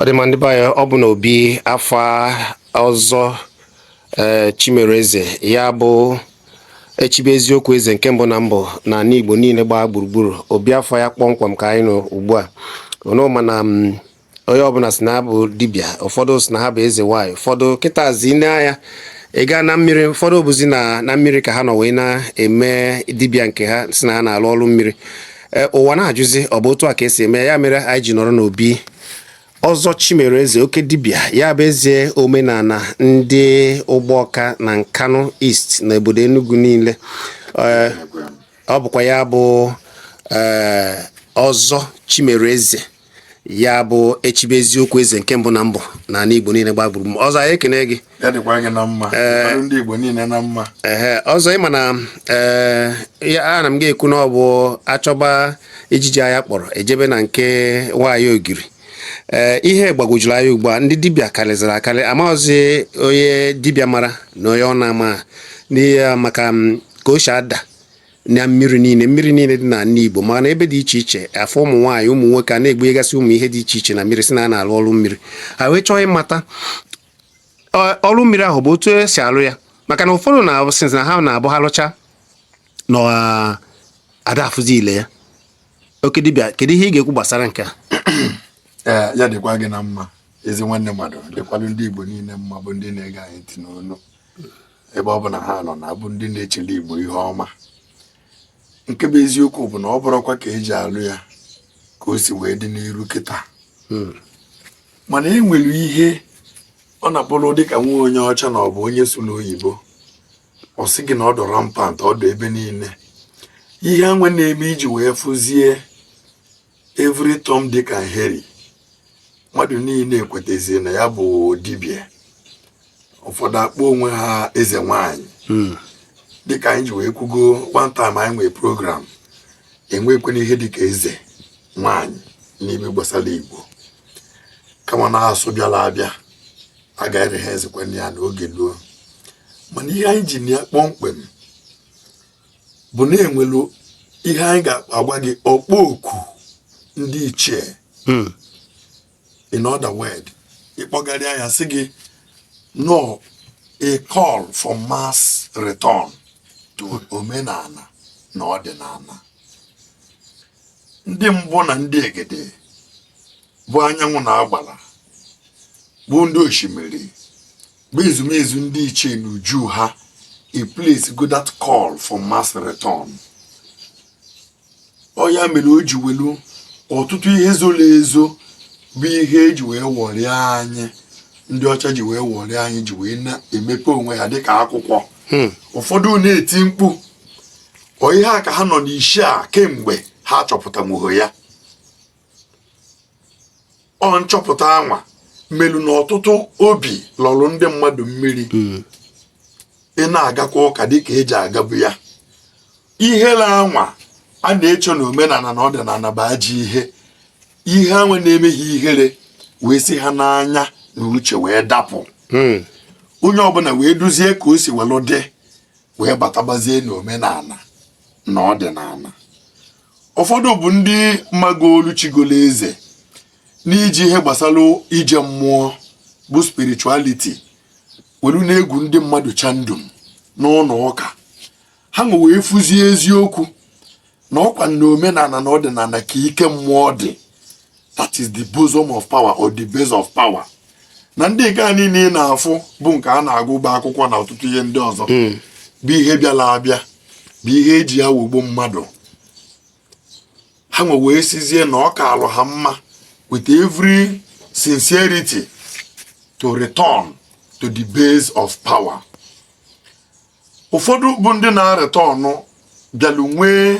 Ọdịmandịbaya ọ bụ na Obi afa ọzọ Chimereze ya bụ echibe eziokwu eze nke mbụ na mbụ na ala Igbo niile gbaa gburugburu. Obi afa ya kpọmkwem ka anyị nọ ugbu a ono mana onye ọbụla si na abụ dibịa, ụfọdụ si na ha bụ eze nwanyị, ụfọdụ kịta zi n'anya ị gaa na mmiri, ụfọdụ obuzi na mmiri ka ha nọ wee na-eme dibịa nke ha si na ha na-alụ ọrụ mmiri. Ụwa na-ajụzi ọ bụ otu a ka esi eme ya, mere anyị ji nọrọ n'Obi ọzọ Chimereze oke dibịa, ya bụ eze omenala ndị Ụgbọka na Nkanu East na obodo Enugu niile. Ọ bụkwa ya bụ ọzọ Chimereze, ya bụ echibe eziokwu eze nke mbụ na mbụ na ala Igbo niile gbaa gburugburu. Ọzọ anyị ekene gị. Ya dịkwa gị na mma. Ndị Igbo niile na mma. Ọzọ ịma na ana m ga-ekwu na ọ bụ achọba ejiji anya kpọrọ ejebe na nke nwaanyị Ogiri. Ihe gbagwojuru anya ugbu a, ndị dibịa karịzịrị akarị, amaghịzi onye dibịa mara na onye ọ na-ama n'ihe maka ka o si ada na mmiri niile dị n'ala Igbo, maka na ebe dị iche iche afọ ụmụ nwaanyị ụmụ nwoke a na-egbuegasị ụmụ ihe dị iche iche na mmiri si na a na-alụ ọrụ mmiri. Ha wee chọọ ịmata ọrụ mmiri ahụ bụ otu esi alụ ya, maka na ụfọdụ na-abụsị na ha na-abụ ha lụcha na ada afụzi ile ya. Oke dibịa, kedu ihe ị ga-ekwu gbasara nke a? Ya dịkwa gị na mma ezi nwanne mmadụ, dịkwalụ ndị Igbo niile mma bụ ndị na-ege anyị ntị n'olu ebe ọ bụ na ha nọ na abụ ndị na-echele Igbo ihe ọma. Nke bụ eziokwu bụ na ọ bụrụkwa ka eji alụ ya ka o si wee dị n'iru kịta, mana e nwere ihe ọ na-abụrụ dịka nwa onye ọcha na ọ bụ onye so n'oyibo, ọ sị gị na ọ dọ rampant, ọ dọ ebe niile. Ihe anwe na-eme iji wee fụzie every Tom, Dick and Harry, mmadụ niile ekwetezi na ya bụ dibịa. Ụfọdụ akpọ onwe ha eze nwanyị, dịka anyị ji wee kwugo one time anyị nwee program, enwekwana ihe dịka eze nwanyị n'ime gbasara Igbo, kama na asụ bịala abịa agaghị ha ezekwana ya n'oge luo. Mana ihe anyị ji na ya kpọmkwem bụ na enwelu ihe anyị ga-agwa gị ọkpọ oku ndị ichie. In other word, ịkpọgara ya sị gị no, a call for mass return to omenala na ọdịnala. Ndị mbụ na ndị egede bụ anyanwụ na agbara, bụ ndị osimiri, bụ ezumezu ndị ichie n'uju ha, a place go that call for mass return. Ọ ya mere o ji welu ọtụtụ ihe zoro ezo bụ ihe eji wee wọrịa anyị, ndị ọcha ji wee wọrịa anyị, ji wee na-emepe onwe ha dịka akwụkwọ. Ụfọdụ na-eti mkpu ihe a ka ha nọ n'isi a kemgbe ha chọpụtanwuho ya. Ọ nchọpụta anwa melu na ọtụtụ obi lọrụ ndị mmadụ mmiri. Ị na-agakwa ụka dịka eji agabu ya. Ihere anwa a na-eche na omenala na ọdịnala bụ ajọ ihe. Ihe anwe na-emeghị ihere wee si ha n'anya na uche wee dapụ. Onye ọbụla wee duzie ka o si welu dị wee batabazie na omenala na ọdịnala. Ụfọdụ bụ ndị magolu chigolo eze n'iji ihe gbasara ije mmụọ bụ spirituality welu na-egwu ndị mmadụ chandum n'ụlọ ụka. Ha nwe wee fụzie eziokwu na ọkwa na omenala na ọdịnala ka ike mmụọ dị. That is the bosom of power or the base of power. Na ndị nke a niile na-afụ bụ nke a na-agụba akwụkwọ na ọtụtụ ihe ndị ọzọ bụ ihe bịala abịa, bụ ihe eji ya wogbo mmadụ. Ha nwe wee sizie na ọ ka alụ ha mma with every sincerity to return to the base of power. Ụfọdụ bụ ndị na-aretọnụ bịalụ nwee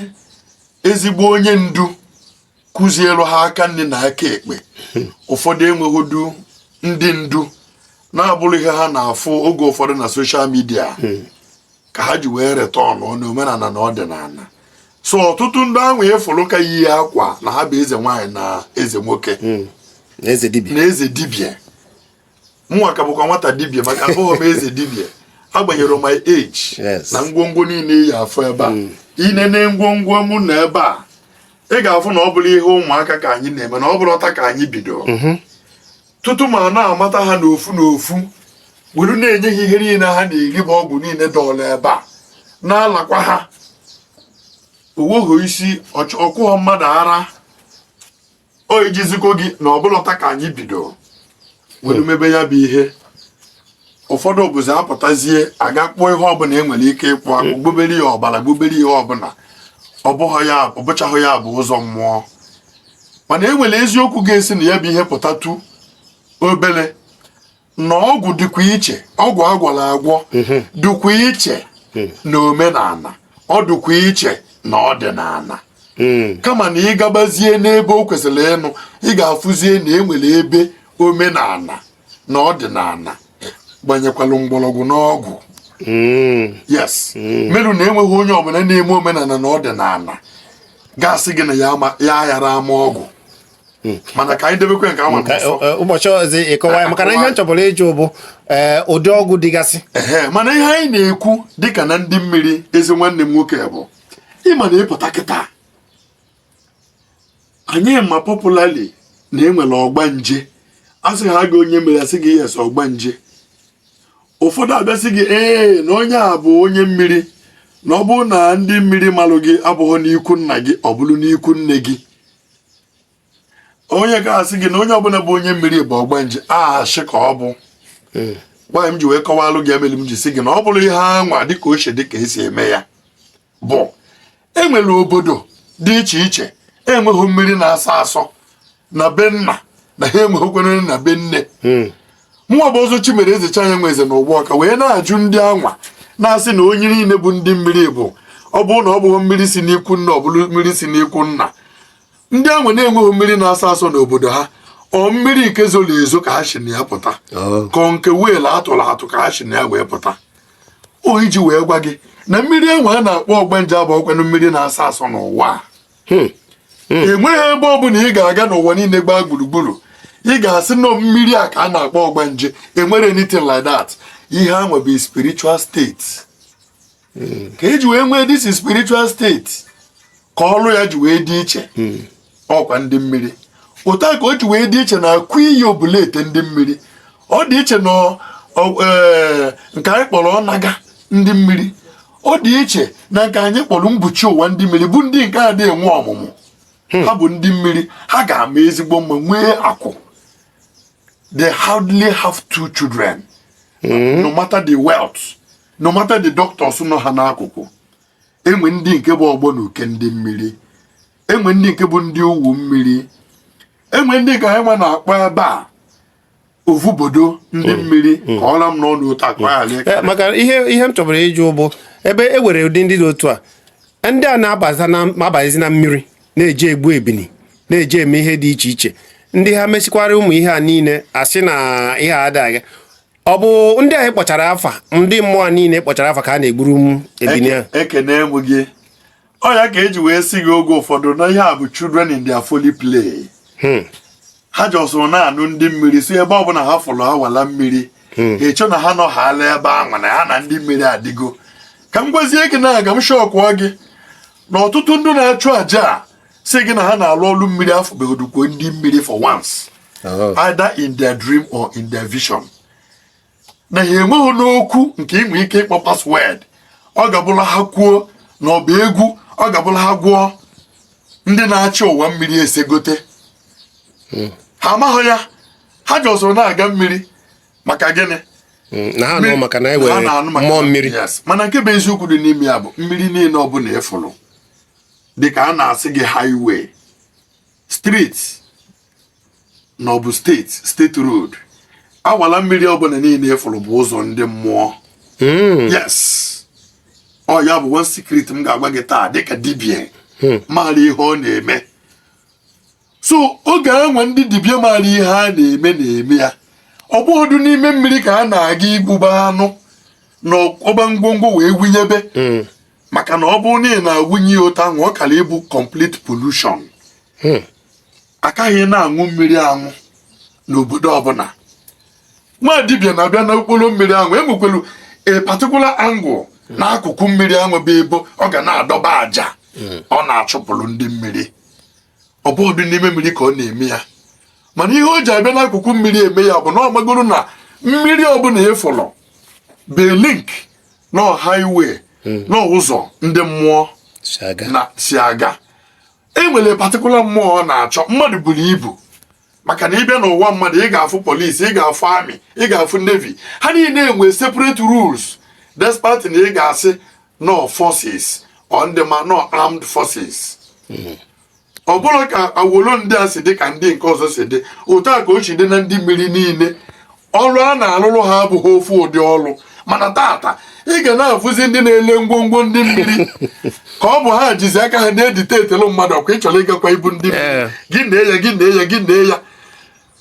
ezigbo onye ndu kụzielu ha aka nne na aka ekpe. Ụfọdụ enweghịdu ndị ndu na-abụrụ ihe ha na-afụ oge ụfọdụ na social media ka ha ji wee retọnụ n'omenala na ọdịnala. So ọtụtụ ndị ahụ efuru ka yi akwa na ha bụ eze nwanyị na eze nwoke na eze dibịa. Mụnwa ka bụkwa nwata dibịa, maka abụghị m eze dibịa. Agbanyere my age na ngwongwo niile ya afọ ebe a. Inene ngwongwo mụ na ebe a, ị ga-afụ na ọ bụrụ ihe ụmụaka ka anyị na-eme, na ọ bụrụ ọta ka anyị bido. tutu ma na-amata ha n'ofu n'ofu were na-enye ha ihe niile ha na-eri bụ ọgwụ niile dọọla ebe a na-alakwa ha owoho isi ọkwụghọ mmadụ ara o ejizikwo gị na ọbụlọta ka anyị bido were mebe ya bụ ihe ụfọdụ obodo apụtazie aga kpụọ ihe ọbụla enwere ike ịkpụ akpụ gbobere ya ọbara gbobere ihe ọbụla ọ bụchaghị ya bụ ụzọ mmụọ mana enwere eziokwu ga-esi na ya bụ ihe pụtatu obere na ọgwụ dịkwa iche ọgwụ agwọrọ agwọ dịkwa iche na omenala ọ dịkwa iche na ọdịnala kama na ị gabazie n'ebe o kwesịrị ịnụ ị ga-afụzie na enwere ebe omenala na ọdịnala gbanyekwalụ mgbọrọgwụ n'ọgwụ yes merụ na enweghị onye ọbụla na-eme omenala na ọdịnala ga-asị gị na ya aghara ama ọgwụ mana ka anyị debekwe nke ama ụbọchị ọzọ ịkọwa ya maka na ihe nchọpụrụ ịjụ bụ ụdị ọgwụ dịgasị mana ihe anyị na-ekwu dịka na ndị mmiri ezi nwanne m nwoke bụ ịma na ịpụta kịta anyị ma popularly na enwere ọgba nje asị ha ga onye mere asị gị yes ọgba nje ụfọdụ abịasị gị na onye a bụ onye mmiri na ọ bụrụ na ndị mmiri malụ gị abụghị n'ikwu nna gị ọ bụrụ n'ikwu nne gị onye ga-asị gị na onye ọbụla bụ onye mmiri bụ ọgba nje ahashị ka ọ bụ nwaanyị m ji wee kọwalụ gị emeli m ji sị gị na ọ bụrụ ihe anwa dịka ochie dịka esi eme ya bụ enwere obodo dị iche iche enweghị mmiri na-asọ asọ na be nna na ha enweghịkwanere na be nne mụnwa bụ ọzọ Chimereze Chanyanweze na Ụgbọka wee na-ajụ ndị anwa na-asị na onye niile bụ ndị mmiri bụ ọ bụrụ na ọ bụghị mmiri si n'ikwu nna ọ bụrụ mmiri si n'ikwu nna ndị anwa na-enweghị mmiri na-asọ asọ n'obodo ha ọ mmiri nke zoro ezo ka ha si na ya pụta ka nke weelu atụrụ atụ ka ha si na ya wee pụta o iji wee gwa gị na mmiri enwe a na-akpọ ọgbanje abụ ọkwanụ mmiri na-asọ asọ n'ụwa enweghị ebe ọ bụla ị ga-aga n'ụwa niile gbaa gburugburu ị ga-asị na mmiri a ka a na-akpọ ọgbanje enwere anything like that ihe a nwebe spiritual state ka eji wee nwee this spiritual state ka ọrụ ya ji wee dị iche ọkwa ndị mmiri ụta ka o ji wee dị iche na akụ iyi obulete ndị mmiri ọ dị iche na nke anyị kpọrọ ọnaga ndị mmiri ọ dị iche na nke anyị kpọrọ mkpuchi ụwa ndị mmiri bụ ndị nke adịghị enwe ọmụmụ ha bụ ndị mmiri ha ga-ama ezigbo mma nwee akụ they hardly have 2 children no matter the wealth no matter the doctors nọ ha n'akụkụ enwe ndị nke bụ ọgbọ na uke ndị mmiri enwe ndị nke bụ ndị uwu mmiri enwe ndị ka anyị nwa na-akpọ ebe a ovubodo ndị mmiri ka ọra m n'ọnụ ụta ka maka ihe m chọbụrụ ịjụ bụ ebe e were ụdị ndị dị otu a ndị a na-abazi na mmiri na-eje egbu ebini na-eje eme ihe dị iche iche ndị ha mesikwara ụmụ ihe a niile asị na ihe adịghị ọ bụ ndị anyị kpọchara afa ndị mmụọ niile kpọchara afa ka a na-egburu ebini ahụ ekene m gị ọ ya ka eji wee sị gị oge ụfọdụ na ihe a bụ children in their folly play ha jọsụrụ na-anụ ndị mmiri si ebe ọbụla ha fụrụ awala mmiri ịchọ na ha nọ ha ala ebe ahụ na ha na ndị mmiri adịgo ka m gwazie gị na aga m shọkụọ gị na ọtụtụ ndị na-achụ àjà a sị gị na ha na-alụ ọrụ mmiri afọbegodukwo ndị mmiri for once either in their dream or in their vision na ha enweghị n'okwu nke inwe ike ịkpọ password ọ ga-abụla ha kwuo na ọ bụ egwu ọ ga-abụla ha gwụọ ndị na-achị ụwa mmiri esegote ha amaghị ya ha jọsoro na-aga mmiri maka gịnị na ha nọ maka na ewere mmụọ mmiri mana nke bụ eziokwu dị n'ime ya bụ mmiri niile ọ bụla ịfụrụ dịka a na-asị gị highway street na ọ bụ steeti road awala mmiri ọbụla niile ịfụrụ bụ ụzọ ndị mmụọ yes ọ ya bụ one secret m ga-agwa gị taa dịka dibịa maara ihe ọ na-eme so oge enwe ndị dibịa maara ihe ha na-eme ya ọ bụghịdụ n'ime mmiri ka ha na-aga igbuba anụ na ọba ngwongwo wee wunyebe maka na ọ bụrụ na ị na-awụnye ya otu ahụ ọ kara ịbụ complete pollution akaghị na-aṅụ mmiri aṅụ n'obodo ọbụla nwa dibịa na-abịa n'okporo mmiri ahụ enwekwelu a particular angle n'akụkụ mmiri ahụ bụ ebe ọ ga na-adọba àjà ọ na-achụpụrụ ndị mmiri ọ bụghịdụ n'ime mmiri ka ọ na-eme ya mana ihe o ji abịa n'akụkụ mmiri eme ya bụ na ọ magoro na mmiri ọbụla ịfụlọ be link na highway na ụzọ ndị mmụọ si aga. Enwere particular mmụọ ọ na-achọ. Mmadụ buru ibu maka na ịbịa n'ụwa mmadụ ị ga-afụ polisi, ị ga-afụ amị, ị ga-afụ navy, ha niile enwe separate rules despite na ị ga-asị no forces or ndị ma no armed forces. Ọ bụrụ ka awolo ndị a si dị ka ndị nke ọzọ si dị, otu a ka o si dị na ndị mmiri niile. Ọrụ a na-alụrụ ha abụghị ofu ụdị ọrụ, mana tata ị ga na-afụzi ndị na-ele ngwongwo ndị mmiri ka ọ bụ ha jizi aka ha na-editetelu mmadụ ọkwa ị chọrọ ịgakwa ibu ndị mmiri, gị na ya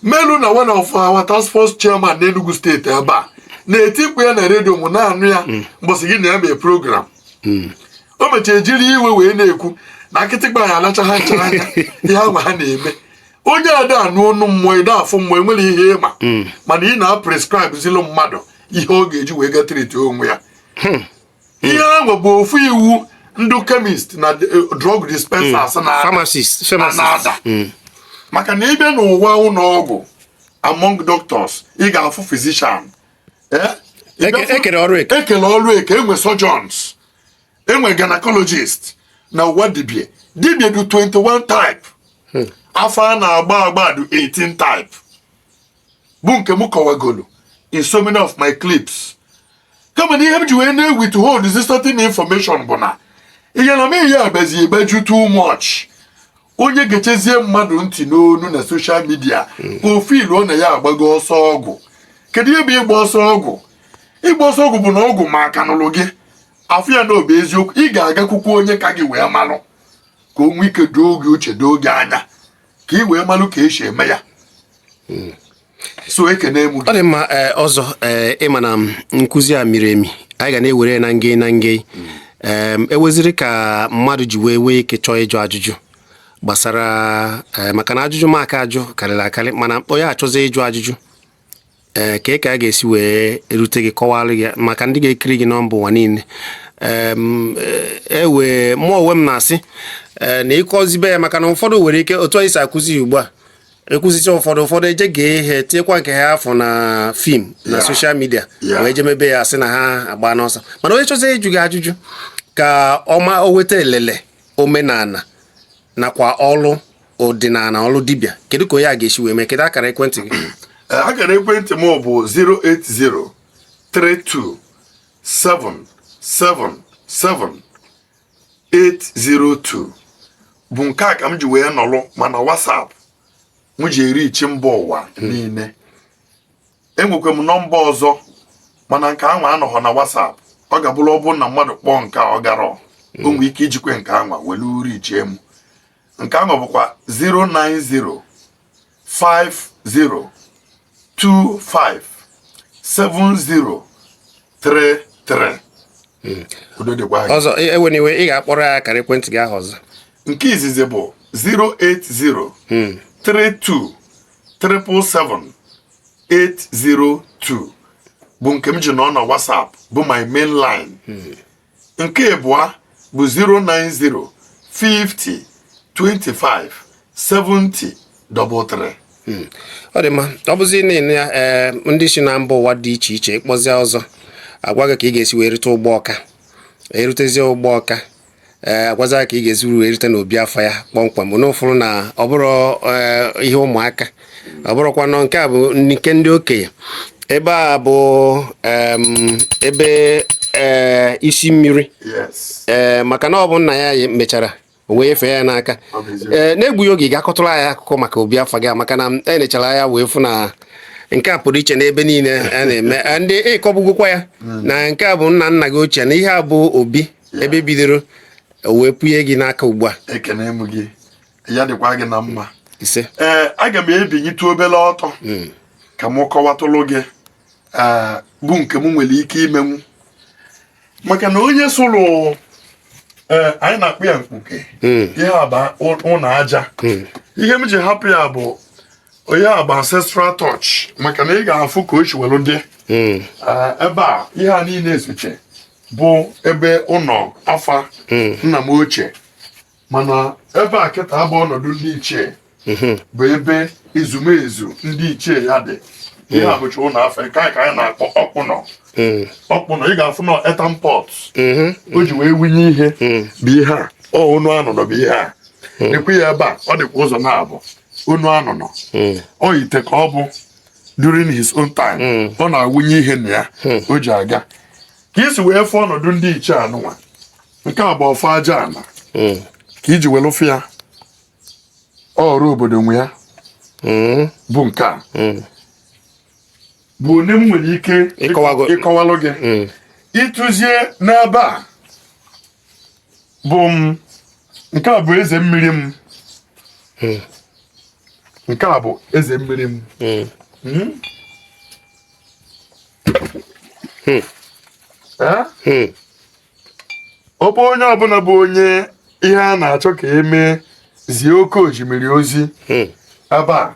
melu na one of our task force chairman n'Enugu steeti ebe a na-etikwu ya na redio mụ na-anụ ya mbọsị gị na ya mee program. O mechara jiri iwe wee na-ekwu na akịtịkpa ya alacha ha nchara anya ihe ahụ ha na-eme. Onye ada anụ ọnụ mmụọ ịda afụ mmụọ enwere ihe ịma, mana ị na-prescribe zilu mmadụ ihe ọ ga-eji wee gatriti onwe ya. Ihe ahụ bụ ofu iwu ndị chemist na drug dispensers na ada. Maka na ịbịa n'ụwa ụlọ ọgwụ among doctors ị ga-afụ physician, ekele ọrụ eke, enwe surgeons, enwe gynecologist na ụwa dibia dị 21 type, afọ a na-agba dị 18 type bụ nke m kọwagolo in so many of my clips. Kama na ihe m ji wee na-withhold this certain information bụ na ihe na m ihe abazi ebeju too much. Onye ga-echezie mmadụ ntị n'onu na social media ofilu na ya agbago ọsọ ọgwụ. Kedu ihe bụ ịgba ọsọ ọgwụ? Ịgba ọsọ ọgwụ bụ na ọgwụ ma aka nụrụ gị afọ ya na obe eziokwu. Ị ga-agakwukwu onye ka gị wee malụ ka o nwee ike doo gị uche, doo gị anya, ka ị wee malụ ka esi eme ya. So ekene emu ọ dị mma. Ọzọ ịma na nkụzi a miri emi anyị ga na-ewere na ngei eweziri ka mmadụ ji wee ike chọọ ịjụ ajụjụ gbasara maka na ajụjụ maka ajụ karịrị akarị, mana onye achọzi ịjụ ajụjụ ka a ga-esi wee erute gị kọwara gị maka ndị ga-ekiri gị nọmba ụwa niile. Mụ onwe m na-asị na ịkọzibe ya maka na ụfọdụ nwere ike otu anyị si akụzi ugbu a ekwuzicha ụfọdụ eje gee ihe tinyekwa nke ha afọ na fim na soshal midia wee jemebe ya sị na ha agba n'ọsọ. Mana onye chọzi ịjụ gị ajụjụ ka o weta elele omenala nakwa ọrụ ọdịnala, ọrụ dibịa, kedu ka onye a ga-esi wee mee? Kedu akara ekwentị gị? Akara ekwentị m bụ 08032777802 bụ nke a ka m ji wee nọrọ, mana WhatsApp m ji eri ichi mba ụwa niile. Enwekwa m nọmba ọzọ mana nke ahụ anọghọ na WhatsApp. Ọ ga-abụrụ ọ bụrụ na mmadụ kpọọ nke ọ gara o nwee ike ijikwe nke ahụ were uri ichie m. Nke ahụ bụkwa 09050257033. Udo dịkwa gị. Ọzọ eweniwe ị ga-akpọrọ ya akara ekwentị gị ahụ ọzọ. Nke izizi bụ 08032777802 bụ nke m ji nọ na WhatsApp bụ my main line. Nke abụọ bụ 09050257033. Ọ dị mma. Ọ bụzi niile ya ndị si na mba ụwa dị iche iche ịkpọzie ọzọ agwa gị ka ị ga-esi wee rute ụgbọ ọka, erutezie ụgbọ ọka agwaza ka ị ga-esi wee rute n'obi afọ ya kpọmkwem. N'ụfọdụ na ọ bụrụ ihe ụmụaka, ọ bụrụkwa nọ nke a bụ nke ndị okenye. Ebe a bụ ebe isi mmiri maka na ọ bụ nna ya mechara wee nyefee ya n'aka. Na-egbughị oge ga-akọtụrụ anyị akụkọ maka obi afọ gị maka na enechara ya wee fụ na nke a pụrụ iche n'ebe niile a na-eme ndị ịkọbugokwa ya na nke a bụ nna gị ochie na ihe a bụ obi ebe bidoro wee pụnye gị n'aka ugbu a. Ekene m gị, ya dịkwa gị na mma. Ise. Aga m ebinyitụ obere ọtọ ka m kọwatụlụ gị bụ nke m nwere ike imenwu maka na onye sụrụ anyị na-akpụ ya mkpuke ihe aba ụlọ aja. Ihe m ji hapụ ya bụ onye agba ancestral touch maka na ị ga-afụ ka o chiwelu dị ebe a. Ihe a niile esoche bụ ebe ụlọ afa nna m ochie, mana ebe a kịta bụ ọnọdụ ndị ichie bụ ebe ezumezu ndị ichie ya dị. Ihe a bụcha ụlọ afọ nke ka anyị na-akpọ ọkpụnọ. Ọkpụnọ ị ga-afụ na etan pot o ji wee wunye ihe bụ ihe a. Onu anụnọ bụ ihe a. Ekwe ya ebe a ọ dịkwa ụzọ na-abụ onu anụnọ. Ọ ite ka ọ bụ during his own time ọ na-awụnye ihe na ya o ji aga ka isi wee fụ ọnọdụ ndị ichie anụnwa. Nke a bụ ọfọ aja ana ka iji were fụ ya ọrụ obodo nwe ya bụ nke a bụ onye m nwere ike ịkọwalụ gị ịtụzie n'ebe a bụ m. Nke a bụ eze mmiri m. Nke a bụ eze mmiri m. Ọ bụ onye ọbụla bụ onye ihe a na-achọ ka emee zie oke osimiri ozi ebe a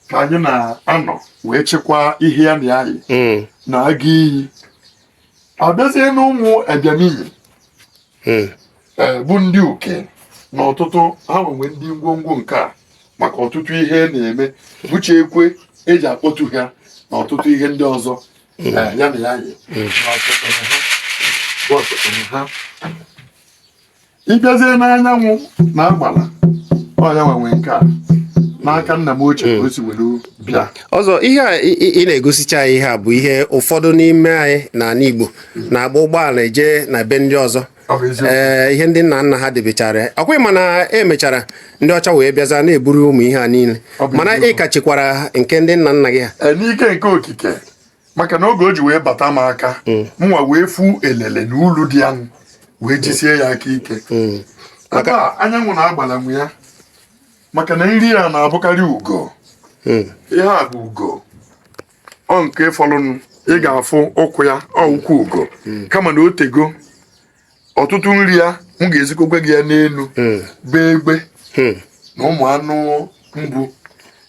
ka anyị na-anọ wee chekwaa ihe ya na anyị na-aga iyi. Abịazie n'ụmụ Ebiamiyi bụ ndị uke na ọtụtụ ha nwe ndị ngwongwo nke a maka ọtụtụ ihe na-eme bụcha ekwe eji akpọtu ha na ọtụtụ ihe ndị ọzọ ya na ya yi. Ịbịazie n'anyanwụ na agbala ọnya nwe nke a n'aka nna m ochie ka o si were bịa. Ọzọ ihe a ị na-egosicha ihe a bụ ihe ụfọdụ n'ime anyị n'ala Igbo na-agba ụgbọala eje na be ndị ọzọ. Ihe ndị nna nna ha debechara ọkwa mana emechara ndị ọcha wee bịaza na-eburu ụmụ ihe a niile mana ị kachikwara nke ndị nna nna gị ha n'ike nke okike maka na oge o ji wee bata m aka mụnwa wee fu elele na ulu dị ya wee jisie ya aka ike. Ebe a anyanwụ na-agbala nwe ya maka na nri ya na-abụkarị ugo. Ihe a bụ ugo ọ nke fọlụnụ ị ga-afụ ụkwụ ya ụkwụ ugo kama na o tego ọtụtụ nri ya m ga-ezikọkwa gị ya n'elu bee egbe na ụmụ anụ mbụ.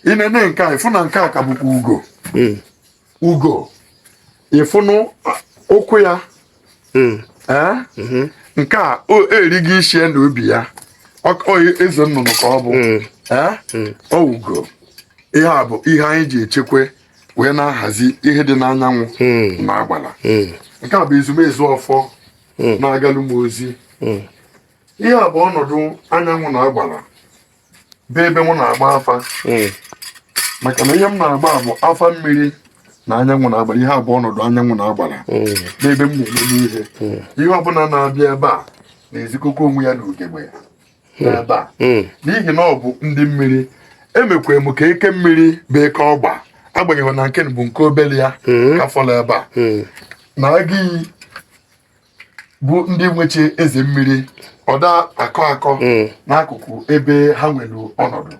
Ị na-ene nke a ịfụ na nke a ka bụkwa ugo. Ugo ịfụnụ ụkwụ ya nke a erighị isi ya na obi ya eze nnụnụ ka ọ bụ ọ ugo. Ihe a bụ ihe anyị ji echekwa wee na-ahazi ihe dị n'anyanwụ na agbala. Nke a bụ ezumezu ọfọ na-agalụ m ozi. Ihe a bụ ọnọdụ anyanwụ na agbala bụ ebe m na-agba afa maka na ihe m na-agba bụ afa mmiri na anyanwụ na agbala. Ihe a bụ ọnọdụ anyanwụ na agbala n'ebe m na-eme ihe. Ihe ọbụla na-abịa ebe a na-ezikọkwa onwe ya na ugegbe ya n'ebe a n'ihi na ọ bụ ndị mmiri. Emekwere m ka eke mmiri bụ eke ọgba agbanyeghị na nke bụ nke obele ya ka fọrọ ebe a na aga iyi bụ ndị nweche eze mmiri ọda akọ n'akụkụ ebe ha nwere ọnọdụ.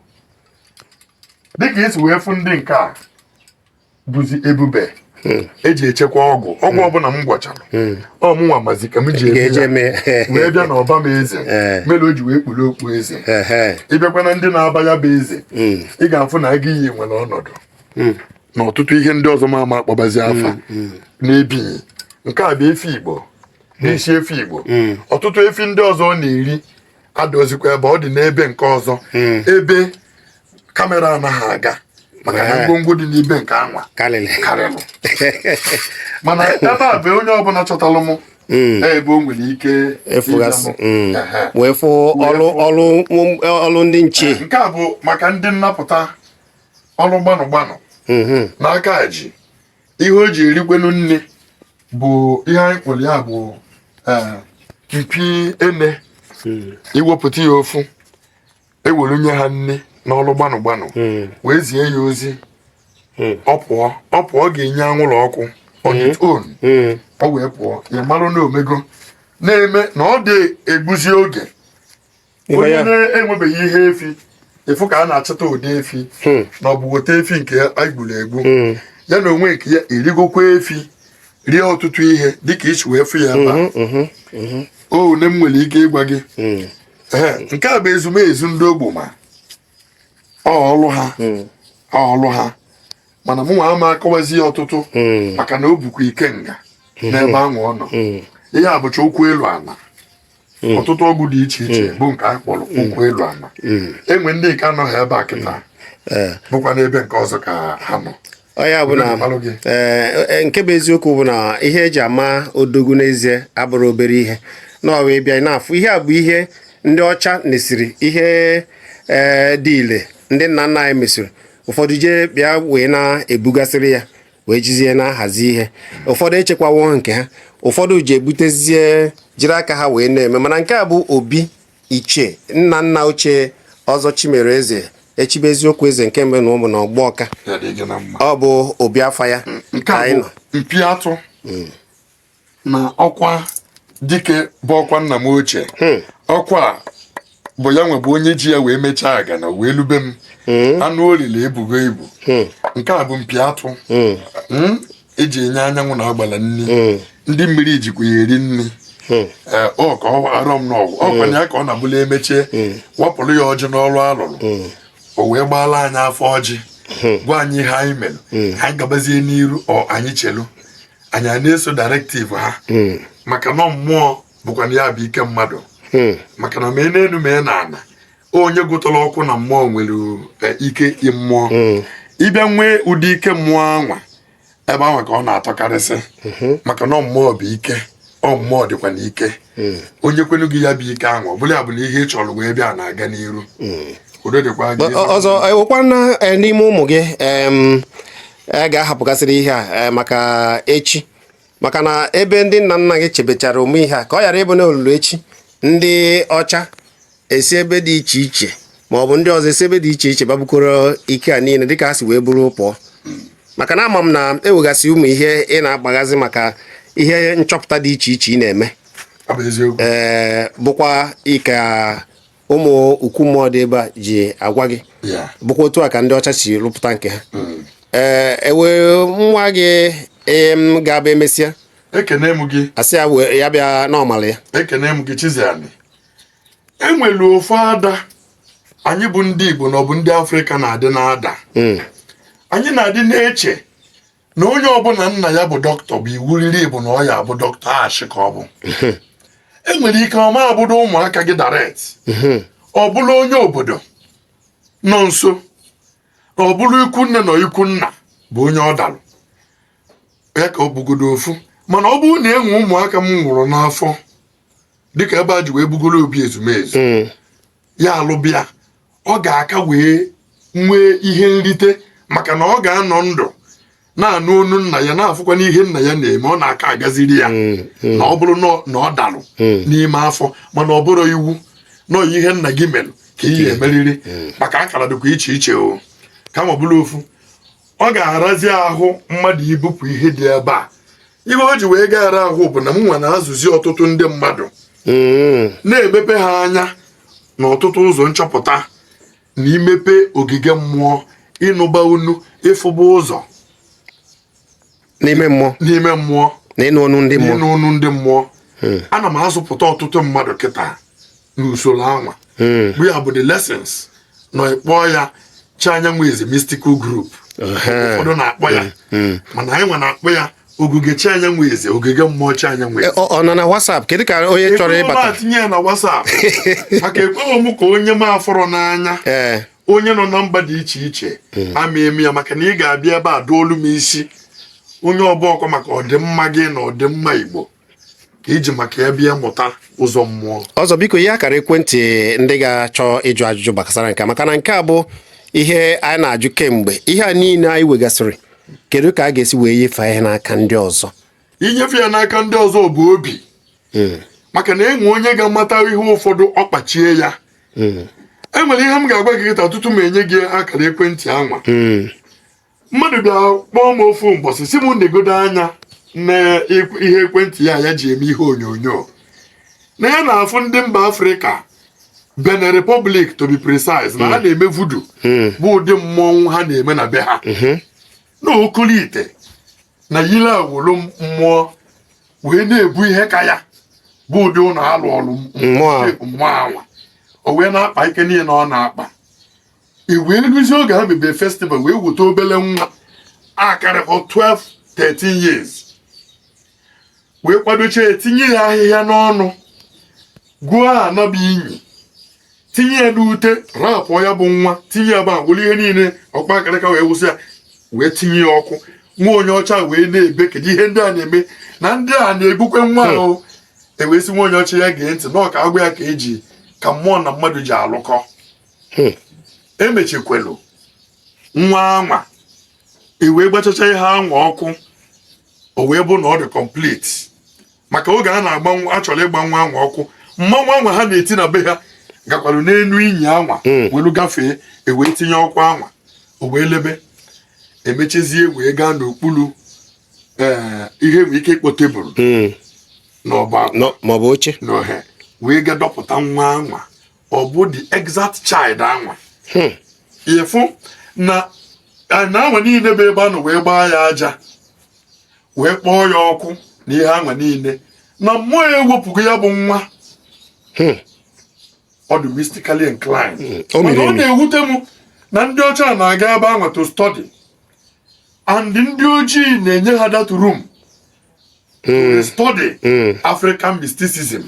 Dịka esi wee fụ ndị nke a bụzi ebube eji echekwa ọgwụ ọbụla m gwachara ọmụnwa mazi ka m ji wee bịa n'ọba m eze mere o ji wee kpuru okpu eze. Ịbịakwa na ndị na-aba ya bụ eze ị ga-afụ na aga iyi nwere ọnọdụ na ọtụtụ ihe ndị ọzọ ma ama akpọbazi afa na-ebighi. Nke a bụ efi Igbo n'isi efi Igbo. Ọtụtụ efi ndị ọzọ ọ na-eri adozikwa ebe ọ dị n'ebe nke ọzọ ebe kamera anaghị aga maka na ngwongwo dị n'ibe nke anwa karịrị. Mana ebe a bụ onye ọbụla chọtalụ m ebe o nwere ike efugasị wee fụ ọlụ ndị nche. Nke a bụ maka ndị nnapụta ọlụ gbanụ n'aka ji. Ihe o ji erikwenu nne bụ ihe anyị kpụrụ ya bụ mpi ene. Iwepụta ya ofu ewere nye ha nne n'ọlụ gbanụ wee zie ya ozi ọ pụọ ga-enye anwụrụ ọkụ on its own ọ wee pụọ ya marụ na omego na-eme na ọ dị egbuzi oge. Onye na-enwebeghị ihe efi efu ka a na-achọta ụdị efi na ọ bụ weta efi nke egburu egbu ya na onwe nke ya erigokwa efi rie ọtụtụ ihe dịka isi wee fụ ya ebe one m nwere ike ịgwa gị. Nke a bụ ezumezu ndị ogbuma ọlụ ha mana mụ nwa ama akọwazi ya ọtụtụ maka na o bukwa ike nga n'ebe ahụ ọ nọ. Ihe a bụcha okwu elu ala ọtụtụ ọgwụ dị iche iche bụ nke anyị kpọrọ ụkwụ elu ala enwe ndị nke anọghị ebe a kịta bụkwa n'ebe nke ọzọ ka ha nọ. Ọya bụ na nke bụ eziokwu bụ na ihe eji ama odogwu n'ezie abụrụ obere ihe na ọ wee bịa n'afọ ihe a bụ ihe ndị ọcha nesiri ihe dị ile ndị nna nna anyị mesịrị ụfọdụ jee bịa wee na-ebugasịrị ya wee jizie na-ahazi ihe ụfọdụ echekwawo nke ha ụfọdụ ji ebutezie jiri aka ha wee na-eme mana nke a bụ Obi Ichie nna nna ochie Ọzọ Chimereze Echibe Eziokwu Eze nke mbụ na ụmụ na Ọgbọọka ọ bụ obi afa ya nke a bụ mpi atụ na ọkwa dike bụ ọkwa nna m ochie ọkwa bụ ya nwe bụ onye ji ya wee mechaa aga na wee lube m anụ olili ebugo ibu nke a bụ mpi atụ eji enye anyanwụ na agbala nri ndị mmiri jikwa ya eri nri ọ ka ọ arọ m n'ọgwụ ọkwa na ya ka ọ na-abụla emechie wapụrụ ya ọjị n'ọrụ alụrụ o wee gbaala anyị afọ ọjị gwa anyị ihe anyị mere anyị gabazie n'iru anyị chelu anyị a na-eso direktiv ha maka na mmụọ bụkwa na ya bụ ike mmadụ maka na mee n'elu mee na ana onye gụtara ọkụ na mmụọ nwere ike mmụọ ịbịa nwee ụdị ike mmụọ anwa ebe ahụ ka ọ na-atọkarịsị maka na mmụọ bụ ike mmụọ dịkwa n'ike onye kwenu gị ya bụ ike ahụ ọ bụla ya bụla ihe ị chọrọ wee bịa na-aga n'iru ọzọ ewekwa n'ime ụmụ gị ga-ahapụgasịrị ihe a maka echi maka na ebe ndị nna nna gị chebechara ụmụ ihe a ka ọ ghara ịbụ na olulu echi ndị ọcha esi ebe dị iche iche ma ọ bụ ndị ọzọ esi ebe dị iche iche babukoro ike a niile dịka ha si wee bụrụ pụọ maka na ama m na ewegasị ụmụ ihe ị na-agbaghazi maka ihe nchọpụta dị iche iche ị na-eme bụkwa ike ụmụ ukwu mmụọ dị ebe a ji agwa gị bụkwa otu a ka ndị ọcha si rụpụta nke ha ewe nwa gị ga-abịa emesịa ekene m gị asị ya bịa n'ọmala ya ekene m gị Chiziani enwere ofu ada anyị bụ ndị Igbo na ọ bụ ndị Afrịka na-adị na-ada anyị na-adị na-eche na onye ọbụla nna ya bụ dọkịta bụ iwu riri Igbo na ọ ya bụ dọkịta ashị ka ọ bụ enwere ike ọma abụrụ ụmụaka gị direct ọ bụrụ onye obodo nọ nso ọ bụrụ ikwu nne na ikwu nna bụ onye ọ dalụ ya ka ọ bụgodo ofu mana ọ bụrụ na enwe ụmụaka m nwụrụ n'afọ dịka ebe a ji wee bugoro Obi ezumezu ya alụbịa ọ ga-aka wee nwee ihe nrite maka na ọ ga-anọ ndụ na-anụ onu nna ya na-afụkwa n'ihe nna ya na-eme ọ na-aka agaziri ya na ọ bụrụ na ọ dalụ n'ime afọ mana ọ bụrụ iwu nọ ihe nna gị mere ka ihe emeriri maka akara dịkwa iche iche o kama ọ bụrụ ofu ọ ga-arazi ahụ mmadụ ibupụ ihe dị ebe a ihe o ji wee gara ahụ bụ na m nwa na-azụzi ọtụtụ ndị mmadụ na-emepe ha anya na ọtụtụ ụzọ nchọpụta na imepe ogige mmụọ ịnụba unu ịfụba ụzọ n'ime mmụọ na ịnụ ọnụ ndị mmụọ ana m azụpụta ọtụtụ mmadụ kịta n'usoro anwa bụ ya bụ the lessons na ịkpọ ya Chi Anyanwụ Eze Mystical Group ụfọdụ na-akpọ ya mana anyị nwa na-akpọ ya ogige Chi Anyanwụ Eze ogige mmụọ Chi Anyanwụ Eze ọ nọ na WhatsApp kedu ka onye chọrọ ịbata tinye ya na WhatsApp maka ekweghị m ka onye m afọrọ n'anya onye nọ na mba dị iche iche ama eme ya maka na ị ga-abịa ebe a dụolu m isi onye ọbụọkwa maka ọdịmma gị na ọdịmma Igbo ka iji maka ya bịa mụta ụzọ mmụọ. Ọzọ biko ihe akara ekwentị ndị ga-achọ ịjụ ajụjụ gbasara nke maka na nke a bụ ihe anyị na-ajụ kemgbe ihe a niile anyị wegasịrị kedu ka a ga-esi wee nyefee ya n'aka ndị ọzọ inyefe ya n'aka ndị ọzọ bụ obi maka na enwe onye ga-amata ihe ụfọdụ ọkpachie ya enwere ihe m ga-agwa gị taa tutu m enye gị akara ekwentị anwa mmadụ bịa kpọọ m ofu mbọsị si m negodo anya na ihe ekwentị ya ji eme ihe onyonyo na ya na-afụ ndị mba Afrịka Benin Republic to be precise na ha na-eme vudu bụ ụdị mmọnwụ ha na-eme na be ha na okulite na yile awolo mmụọ wee na-ebu ihe ka ya bụ ụdị ụlọ alụ ọrụ mmụọ anwa o wee na-akpa ike niile na ọ na-akpa wee ruzie oge ha mebe festival wee weta obele nwa akarịkọ 12-13 years wee kwadocha etinye ya ahịhịa n'ọnụ gụọ ana bụ inyi tinye ya n'ute rapụ ya bụ nwa tinye ya ba were ihe niile ọkpa akarịka wee wụsị ya wee tinye ya ọkụ nwa onye ọcha wee na-ebe kedu ihe ndị a na-eme na ndị a na-egbukwe nwa ahụ ewesi nwa onye ọcha ya gee ntị na ọka agwa ya ka eji ka mmụọ na mmadụ ji alụkọ emechikwelu nwa anwa wee gbachacha ihe anwa ọkụ o wee bụ na ọ dị complete maka oge a na-agba achọrọ ịgba nwa anwa ọkụ mmanwụ anwa ha na-eti na be ha gakwarụ n'elu inyi anwa welu gafee wee tinye ọkụ anwa o wee lebe emechezie wee gaa n'okpuru ihe nwee ike ịkpọ tebụl n'ọba maọbụ oche n'ohe wee ga dọpụta nwa anwa ọ bụ the exact child anwa ịfụ na anwa niile bụ ebe a nọ wee gbaa ya aja wee kpọọ ya ọkụ na ihe anwa niile na mmụọ ya ewepụgo ya bụ nwa ọ dị mystically inclined mana ọ na-ewute m na ndị ọcha na-aga ebe anwa to study and ndị ojii na-enye ha that room to study African mysticism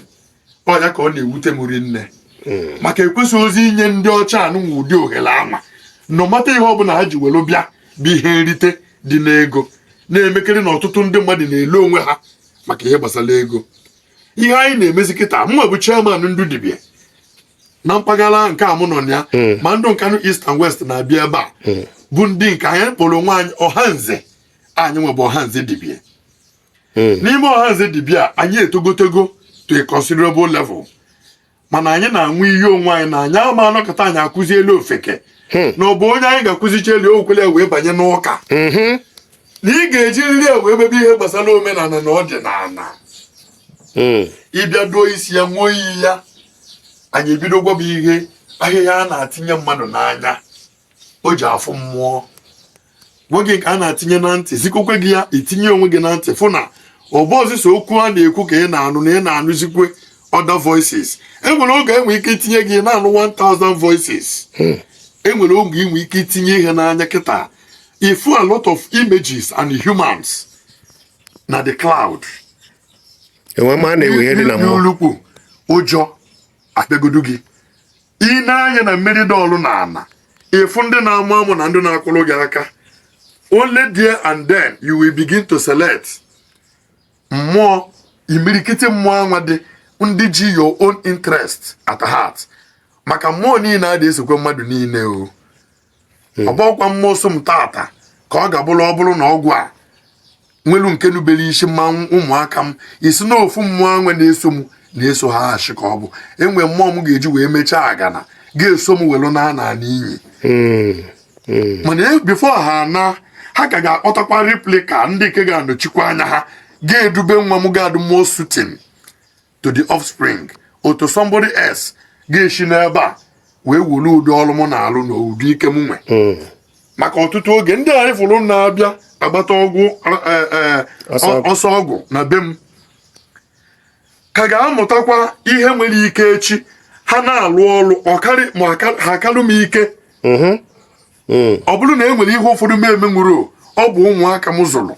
ọ ya ka ọ na-ewute m rinne maka ekwesịghị ozi inye ndị ọcha anụnwa ụdị ohere anwa nọmata ihe ọbụla ha ji were bịa bụ ihe nrite dị n'ego na-emekere na ọtụtụ ndị mmadụ na-ele onwe ha maka ihe gbasara ego ihe anyị na-emezi kịta mma bụ chairman ndụ dibịa na mpaghara nke a mụ nọ na ya ma ndụ nkanụ East and West na-abịa ebe a bụ ndị nke anyị kpọrọ nwaanyị ọhanze anyị nwebụ ọhanze dibịa n'ime ọhanze dibịa anyị etogotego to a considerable level mana anyị na-anwụ iyi onwe anyị na anyị ama anọkọta anyị akụzielu ofeke na ọ bụ onye anyị ga-akụzicheli okwele wee banye n'ụka na ị ga-eji nri wee mebe ihe gbasara omenala na ọdịnala ịbịa duo isi ya nwụọ iyi ya anyị ebido gwaba ihe ahịhịa a na-atinye mmadụ n'anya o ji afụ mmụọ nwoge nke a na-atinye na ntị zikokwe gị ya itinye onwe gị na ntị fụ na ọ bụ ọzịsa okwu a na-ekwu ka ị na-anụ na ị na-anụzikwe other voices enwere oge enwe ike itinye gị na-anụ 1000 voices enwere oge inwe ike itinye ihe n'anya kịta ifu a lot of images and humans na the cloud enwe ma na-ewe ihe dị na mmụọ n'olukwu ụjọ akpegodu gị ị na-anya na mmiri dọọlụ na ana ifu ndị na-amụ amụ na ndị na-akwụrụ gị aka only there and then you will begin to select mmụọ imirikiti mmụọ anwa dị ndị ji your own interest at heart maka mmụọ niile a na-esokwe mmadụ niile o ọbọkwa mmụọ so m tata ka ọ ga-abụrụ ọ bụrụ na ọgwụ a nwelu nke nubere isi mmanwụ ụmụaka m isi na ofu mmụọ anwe na-eso m na-eso ha achị ka ọ bụ enwe mmụọ m ga-eji wee mechaa agana ga-eso m welu na ana n'iyi mana before ha ka ga-akpọtakwa replika ndị nke ga-anọchikwa anya ha ga-edube nwa m ga-adụ more suiting to the offspring otu somebody else ga-esi n'ebe a wee wolu ụdị ọrụ m na-alụ na ụdị ike m nwe maka ọtụtụ oge ndị anyị fụrụ na-abịa agbata ọgwụ ọsọ ọgwụ na be m ka ga-amụtakwa ihe nwere ike echi ha na-alụ ọrụ ma ha akarụ m ike ọ bụrụ na e nwere ihe ụfọdụ m emenwuru ọ bụ ụmụaka m zụrụ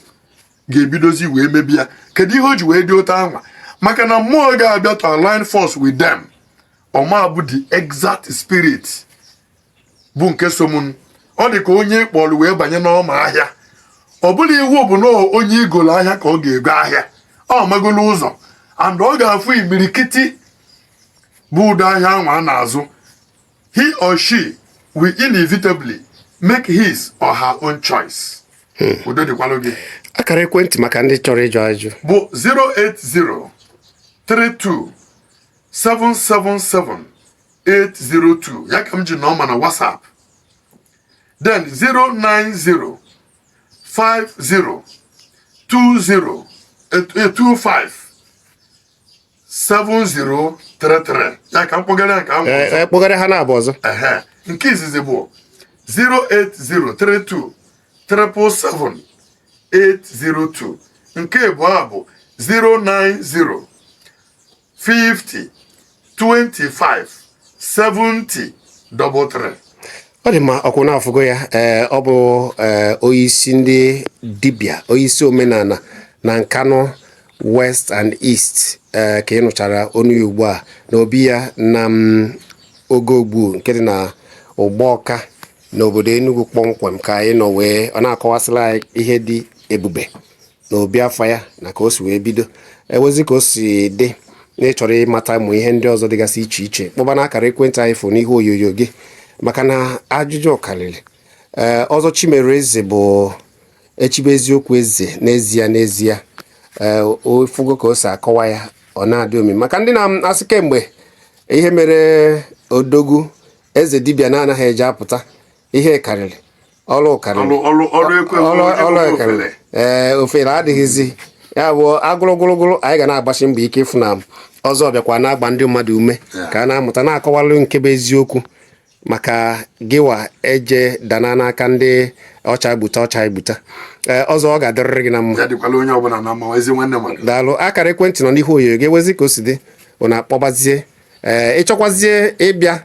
ga-ebidozi wee mebi ya kedu ihe o ji wee dị otu anwa maka na mmụọ ga-abịa to align force with them ọma bụ the exact spirit bụ nke so m ọ dị ka onye kpọrọ wee banye n'ọma ahịa ọ bụla iwu bụ na onye igolo ahịa ka ọ ga-ego ahịa ọ magolo ụzọ and ọ ga-afụ imirikiti bụ ụdọ ahịa anwa a na-azụ he or she will inevitably make his or her own choice. Udo dịkwalụ gị. Akara ekwentị maka ndị chọrọ ịjụ ajụ bụ 08032777802 ya ka m ji nọma na WhatsApp then 0905020257033 ya ka m kpọgara nke ahụ kpọgara ha na-abụ ọzọ nke izizi bụ 08032777802 nke abụọ bụ 09050257033 ọ dị mma ọkwụ na-afụgo ya ọ bụ onyeisi ndị dibịa onyeisi omenala na Nkanụ west and east ka ị nụchara onu ya ugbu a na obi ya na Ogogbu nke dị na Ụgbọọka n'obodo Enugu kpọmkwem ka anyị nọ wee ọ na-akọwasịla anyị ihe dị ebube na obi afa ya na ka o si wee bido ewezi ka o si dị na ịchọrọ ịmata ụmụ ihe ndị ọzọ dịgasị iche iche kpọba na akara ekwentị anyị fụ n'ihe onyonyo gị maka na ajụjụ karịrị. Ọzọ Chimereze bụ echibe eziokwu eze n'ezie ofugo ka o si akọwa ya ọ na-adị omi maka ndị na-asị kemgbe ihe mere odogwu eze dibịa na-anaghị eji apụta ihe karịrị ọrụ karịrị ofere adịghịzi ya bụ agụrụgụrụgụrụ anyị ga na-agbachi mbọ ike ịfụ na ọzọ bịakwa na-agba ndị mmadụ ume ka a na-amụta na-akọwalụ nke bụ eziokwu maka gịwa eje dana n'aka ndị ọcha egbuta ọzọ ọ ga-adịrịrị gị na mma daalụ. Akara ekwentị nọ n'ihu onyonyo gị ewezi ka o si dị ụna akpọbazie ịchọkwazie ịbịa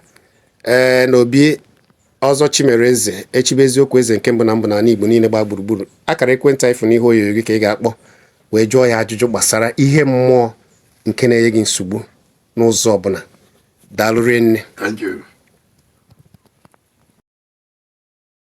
n'obi ọzọ Chimereze echibe eziokwu eze nke mbụ na n'ala Igbo niile gbaa gburugburu. Akara ekwentị anyị fụ n'ihu onyonyo gị ka ị ga-akpọ wee jụọ ya ajụjụ gbasara ihe mmụọ nke na-enye gị nsogbu n'ụzọ ọbụla. Daalụ rinne.